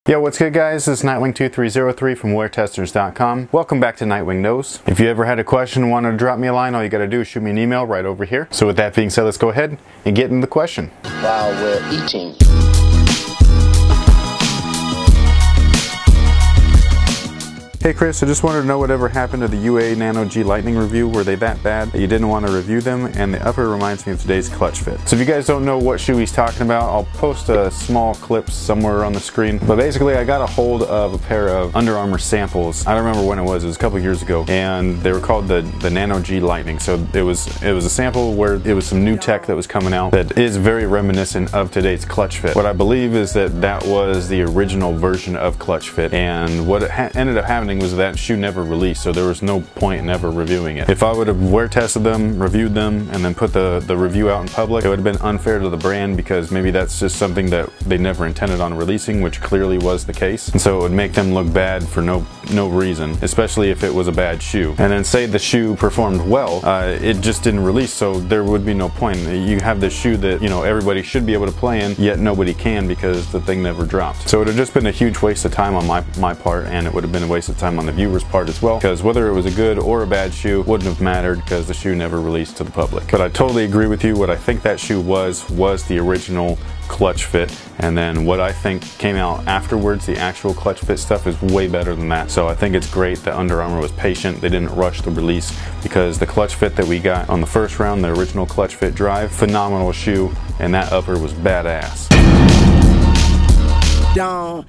Yo, what's good guys? This is Nightwing2303 from WearTesters.com. Welcome back to Nightwing Knows. If you ever had a question and wanted to drop me a line, all you gotta do is shoot me an email right over here. So with that being said, let's go ahead and get into the question. While we're eating. Hey Chris, I just wanted to know whatever happened to the UA Nano G Lightning review. Were they that bad that you didn't want to review them? And the upper reminds me of today's clutch fit. So if you guys don't know what shoe he's talking about, I'll post a small clip somewhere on the screen. But basically I got a hold of a pair of Under Armour samples. I don't remember when it was a couple years ago. And they were called the Nano G Lightning. So it was a sample where it was some new tech that was coming out that is very reminiscent of today's clutch fit. What I believe is that was the original version of clutch fit. And what ended up happening was that shoe never released, so there was no point in ever reviewing it. If I would have wear tested them, reviewed them, and then put the review out in public, it would have been unfair to the brand because maybe that's just something that they never intended on releasing, which clearly was the case. And so it would make them look bad for no reason, especially if it was a bad shoe. And then say the shoe performed well, it just didn't release, so there would be no point. You have this shoe that, you know, everybody should be able to play in, yet nobody can because the thing never dropped. So it would have just been a huge waste of time on my part, and it would have been a waste of time on the viewer's part as well, because whether it was a good or a bad shoe wouldn't have mattered because the shoe never released to the public. But I totally agree with you. What I think that shoe was the original clutch fit, and then what I think came out afterwards, the actual clutch fit stuff, is way better than that. So I think it's great that Under Armour was patient. They didn't rush the release, because the clutch fit that we got on the first round, the original clutch fit drive, phenomenal shoe, and that upper was badass. Don't